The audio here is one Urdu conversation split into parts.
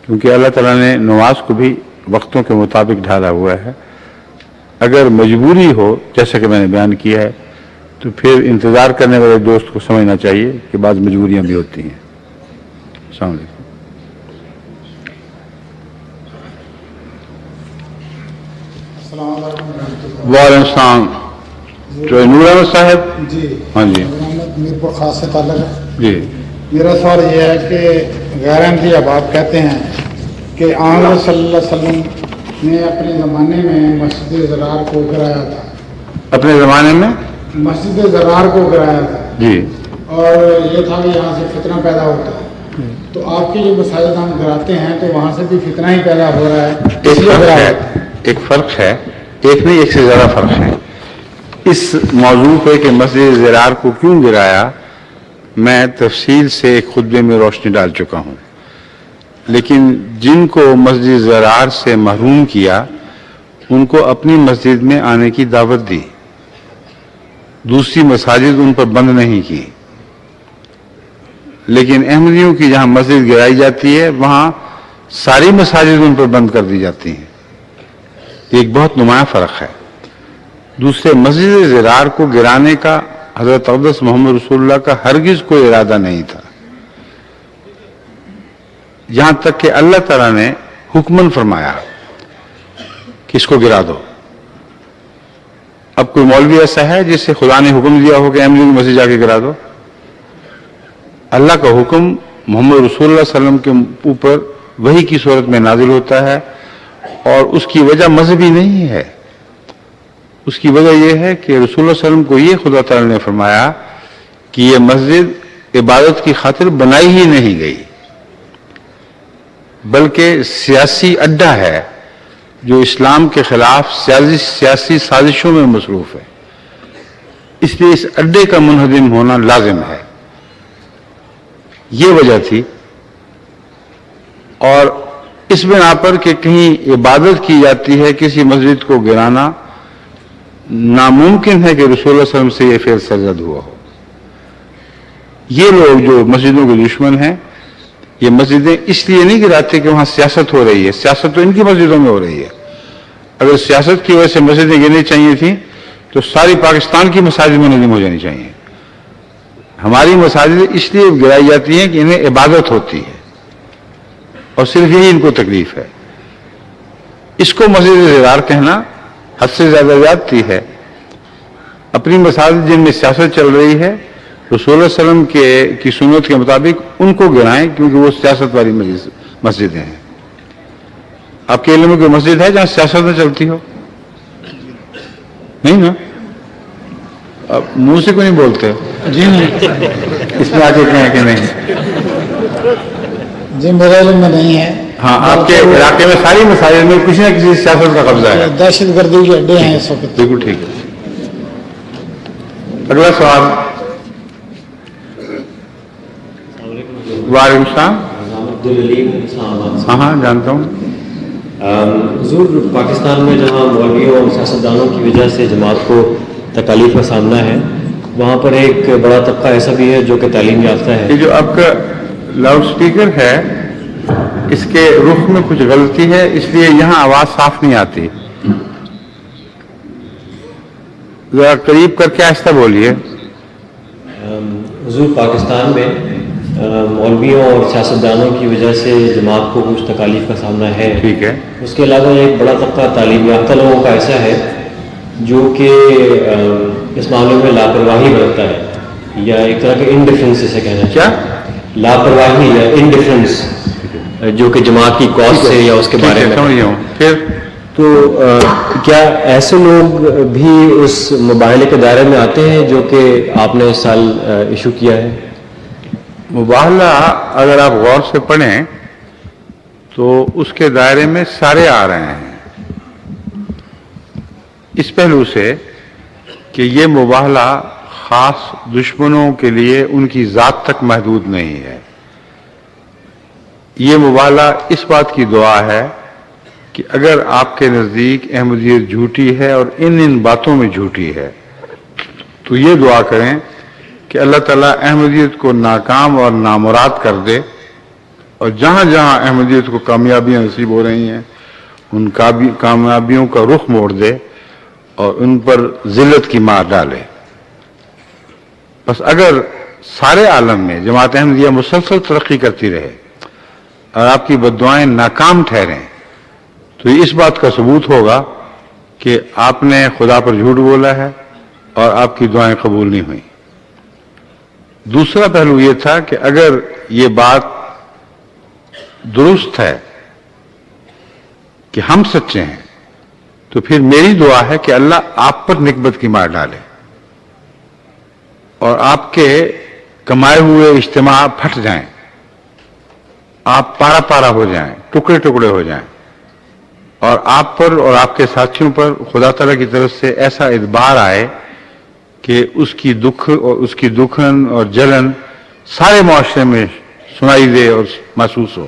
کیونکہ اللہ تعالیٰ نے نماز کو بھی وقتوں کے مطابق ڈھالا ہوا ہے. اگر مجبوری ہو جیسا کہ میں نے بیان کیا ہے تو پھر انتظار کرنے والے دوست کو سمجھنا چاہیے کہ بعض مجبوریاں بھی ہوتی ہیں. السلام علیکم. وعلیکم السلام. جو نور احمد صاحب. جی ہاں جی. میر پور خاص سے تعلق ہے. جی. میرا سوال یہ ہے کہ غیر احمدی احباب کہتے ہیں کہ آن صلی اللہ علیہ وسلم نے اپنے زمانے میں مسجد زرار کو گرایا تھا. اپنے زمانے میں مسجد زرار کو گرایا تھا. جی. اور یہ تھا کہ یہاں سے فتنہ پیدا ہوتا ہے. تو آپ کی جو مساجد ہم گراتے ہیں تو وہاں سے بھی فتنہ ہی پیدا ہو رہا ہے. ایک فرق ہے، ایک نہیں ایک سے زیادہ فرق ہے. اس موضوع پہ کہ مسجد زرار کو کیوں گرایا میں تفصیل سے ایک خطبے میں روشنی ڈال چکا ہوں. لیکن جن کو مسجد زرار سے محروم کیا ان کو اپنی مسجد میں آنے کی دعوت دی، دوسری مساجد ان پر بند نہیں کی. لیکن احمدیوں کی جہاں مسجد گرائی جاتی ہے وہاں ساری مساجد ان پر بند کر دی جاتی ہیں. ایک بہت نمایاں فرق ہے. دوسرے، مسجد زرار کو گرانے کا حضرت اقدس محمد رسول اللہ کا ہرگز کوئی ارادہ نہیں تھا، یہاں تک کہ اللہ تعالیٰ نے حکمن فرمایا کہ اس کو گرا دو. اب کوئی مولوی ایسا ہے جس سے خدا نے حکم دیا ہو کہ احمدیوں کی مسجد جا کے گرا دو؟ اللہ کا حکم محمد رسول اللہ صلی اللہ علیہ وسلم کے اوپر وحی کی صورت میں نازل ہوتا ہے، اور اس کی وجہ مذہبی نہیں ہے. اس کی وجہ یہ ہے کہ رسول اللہ صلی اللہ علیہ وسلم کو یہ خدا تعالی نے فرمایا کہ یہ مسجد عبادت کی خاطر بنائی ہی نہیں گئی، بلکہ سیاسی اڈا ہے جو اسلام کے خلاف سیاسی سازشوں میں مصروف ہے. اس لیے اس اڈے کا منہدم ہونا لازم ہے. یہ وجہ تھی. اور اس بنا پر کہ کہیں عبادت کی جاتی ہے کسی مسجد کو گرانا ناممکن ہے کہ رسول اللہ صلی اللہ علیہ وسلم سے یہ فعل سرزد ہوا ہو. یہ لوگ جو مسجدوں کے دشمن ہیں یہ مسجدیں اس لیے نہیں گراتے کہ وہاں سیاست ہو رہی ہے. سیاست تو ان کی مسجدوں میں ہو رہی ہے. اگر سیاست کی وجہ سے مسجدیں گرنی چاہیے تھیں تو ساری پاکستان کی مساجد منظم ہو جانی چاہیے. ہماری مساجد اس لیے گرائی جاتی ہیں کہ انہیں عبادت ہوتی ہے اور صرف یہی ان کو تکلیف ہے. اس کو مسجد زرار کہنا حد سے زیادہ زیادتی ہے. اپنی مساجد جن میں سیاست چل رہی ہے رسول اللہ صلی اللہ علیہ وسلم کی سنت کے مطابق ان کو گرائیں کیونکہ وہ سیاست والی مسجدیں ہیں. آپ کے علم میں کوئی مسجد ہے جہاں سیاست نہ چلتی ہو؟ نہیں نا؟ آپ منہ سے کوئی نہیں بولتے؟ جی نہیں. اس میں آگے کہیں کہ نہیں؟ جی میرے علم میں نہیں ہے. ہاں، آپ کے علاقے میں ساری مساجد میں کسی نہ کسی سیاست کا قبضہ ہے. دہشت گردی کے اڈے ہیں اس وقت. بالکل ٹھیک ہے. اگلا سوال. وعلیکم السلام. ہاں جانتا ہوں. حضور، پاکستان میں جہاں مولویوں اور سیاستدانوں کی وجہ سے جماعت کو تکالیف کا سامنا ہے وہاں پر ایک بڑا طبقہ ایسا بھی ہے جو کہ تعلیم یافتہ ہے. یہ جو آپ کا لاؤڈ سپیکر ہے اس کے رخ میں کچھ غلطی ہے، اس لیے یہاں آواز صاف نہیں آتی. ذرا قریب کر کے آہستہ بولیے. حضور، پاکستان میں مولویوں اور سیاستدانوں کی وجہ سے جماعت کو کچھ تکالیف کا سامنا ہے. ٹھیک ہے. اس کے علاوہ ایک بڑا طبقہ تعلیم یافتہ لوگوں کا ایسا ہے جو کہ اس معاملے میں لاپرواہی برتتا ہے، یا ایک طرح کے انڈیفرنس اسے کہنا ہے. کیا لاپرواہی یا انڈیفرنس جو کہ جماعت کی کاز سے یا اس کے بارے میں. سمجھ ہوں. پھر تو کیا ایسے لوگ بھی اس مباحلے کے دائرے میں آتے ہیں جو کہ آپ نے اس سال ایشو کیا ہے؟ مباحلہ اگر آپ غور سے پڑھیں تو اس کے دائرے میں سارے آ رہے ہیں، اس پہلو سے کہ یہ مباحلہ خاص دشمنوں کے لیے ان کی ذات تک محدود نہیں ہے. یہ مباحلہ اس بات کی دعا ہے کہ اگر آپ کے نزدیک احمدیت جھوٹی ہے اور ان باتوں میں جھوٹی ہے تو یہ دعا کریں کہ اللہ تعالیٰ احمدیت کو ناکام اور نامراد کر دے اور جہاں جہاں احمدیت کو کامیابیاں نصیب ہو رہی ہیں ان کامیابیوں کا رخ موڑ دے اور ان پر ذلت کی مار ڈالے. بس اگر سارے عالم میں جماعت احمدیہ مسلسل ترقی کرتی رہے اور آپ کی بددعائیں ناکام ٹھہریں تو یہ اس بات کا ثبوت ہوگا کہ آپ نے خدا پر جھوٹ بولا ہے اور آپ کی دعائیں قبول نہیں ہوئیں. دوسرا پہلو یہ تھا کہ اگر یہ بات درست ہے کہ ہم سچے ہیں تو پھر میری دعا ہے کہ اللہ آپ پر نکبت کی مار ڈالے اور آپ کے کمائے ہوئے اجتماع پھٹ جائیں، آپ پارا پارا ہو جائیں، ٹکڑے ٹکڑے ہو جائیں، اور آپ پر اور آپ کے ساتھیوں پر خدا تعالیٰ کی طرف سے ایسا ادبار آئے کہ اس کی دکھ اور اس کی دکھن اور جلن سارے معاشرے میں سنائی دے اور محسوس ہو.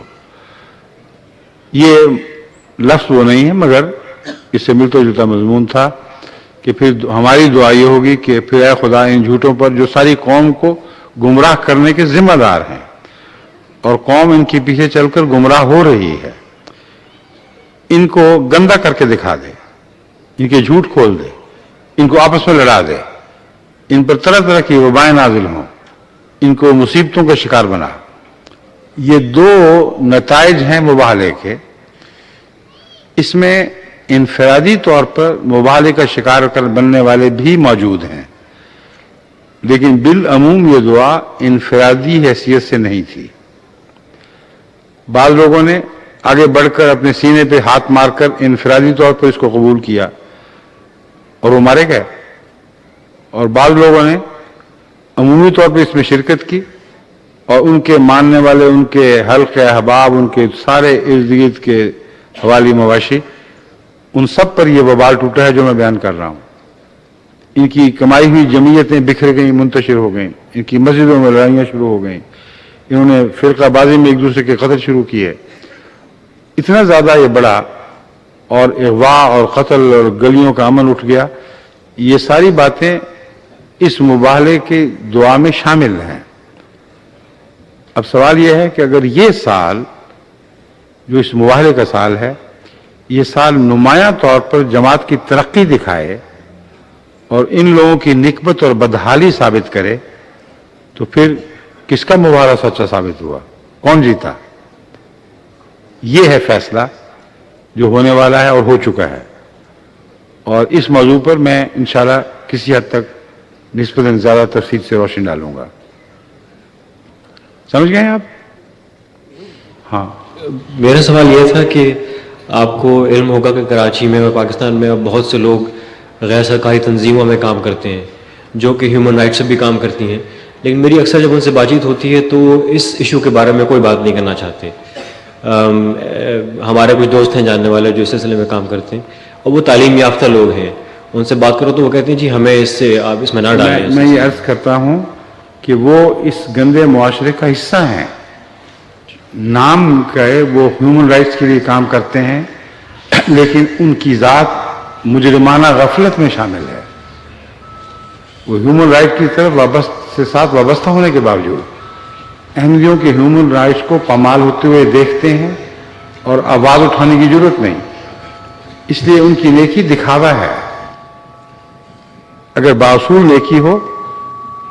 یہ لفظ وہ نہیں ہے مگر اس سے ملتا جلتا مضمون تھا کہ پھر ہماری دعا یہ ہوگی کہ پھر اے خدا ان جھوٹوں پر جو ساری قوم کو گمراہ کرنے کے ذمہ دار ہیں اور قوم ان کے پیچھے چل کر گمراہ ہو رہی ہے، ان کو گندا کر کے دکھا دے، ان کے جھوٹ کھول دے، ان کو آپس میں لڑا دے، ان پر طرح طرح کی وبائیں نازل ہوں، ان کو مصیبتوں کا شکار بنا. یہ دو نتائج ہیں مباہلے کے. اس میں انفرادی طور پر مباہلے کا شکار بننے والے بھی موجود ہیں، لیکن بالعموم یہ دعا انفرادی حیثیت سے نہیں تھی. بعض لوگوں نے آگے بڑھ کر اپنے سینے پہ ہاتھ مار کر انفرادی طور پر اس کو قبول کیا اور وہ مارے گئے، اور بعض لوگوں نے عمومی طور پر اس میں شرکت کی اور ان کے ماننے والے، ان کے حلقے احباب، ان کے سارے ارد گرد کے حوالی مواشی، ان سب پر یہ وبال ٹوٹا ہے جو میں بیان کر رہا ہوں. ان کی کمائی ہوئی جمعیتیں بکھر گئیں، منتشر ہو گئیں، ان کی مسجدوں میں لڑائیاں شروع ہو گئیں، انہوں نے فرقہ بازی میں ایک دوسرے کے قتل شروع کیے. اتنا زیادہ یہ بڑا اور اغوا اور قتل اور گلیوں کا امن اٹھ گیا. یہ ساری باتیں اس مباہلے کی دعا میں شامل ہیں. اب سوال یہ ہے کہ اگر یہ سال جو اس مباہلے کا سال ہے، یہ سال نمایاں طور پر جماعت کی ترقی دکھائے اور ان لوگوں کی نکبت اور بدحالی ثابت کرے تو پھر کس کا مباہلہ سچا ثابت ہوا؟ کون جیتا؟ یہ ہے فیصلہ جو ہونے والا ہے اور ہو چکا ہے. اور اس موضوع پر میں انشاءاللہ کسی حد تک نسبتاً زیادہ تفصیل سے روشنی ڈالوں گا. سمجھ گئے ہیں آپ؟ ہاں. میرا سوال یہ تھا کہ آپ کو علم ہوگا کہ کراچی میں اور پاکستان میں اب بہت سے لوگ غیر سرکاری تنظیموں میں کام کرتے ہیں جو کہ ہیومن رائٹس سے بھی کام کرتی ہیں، لیکن میری اکثر جب ان سے بات چیت ہوتی ہے تو اس ایشو کے بارے میں کوئی بات نہیں کرنا چاہتے. ہمارے کچھ دوست ہیں جاننے والے جو اس سلسلے میں کام کرتے ہیں اور وہ تعلیم یافتہ لوگ ہیں، ان سے بات کرو تو وہ کہتے ہیں جی ہمیں اس سے آپ اس میں نہ ڈالیں. میں یہ عرض کرتا ہوں کہ وہ اس گندے معاشرے کا حصہ ہیں. نام کا ہے وہ ہیومن رائٹس کے لیے کام کرتے ہیں، لیکن ان کی ذات مجرمانہ غفلت میں شامل ہے. وہ ہیومن رائٹ کی طرف ساتھ وابستہ ہونے کے باوجود احمدیوں کے ہیومن رائٹس کو پامال ہوتے ہوئے دیکھتے ہیں اور آواز اٹھانے کی ضرورت نہیں. اس لیے ان کی نیکی دکھاوا ہے. اگر باصول نیکی ہو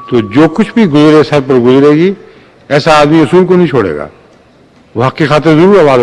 تو جو کچھ بھی گزرے سر پر گزرے گی، ایسا آدمی اصول کو نہیں چھوڑے گا، وہ حق کی خاطر ضرور آواز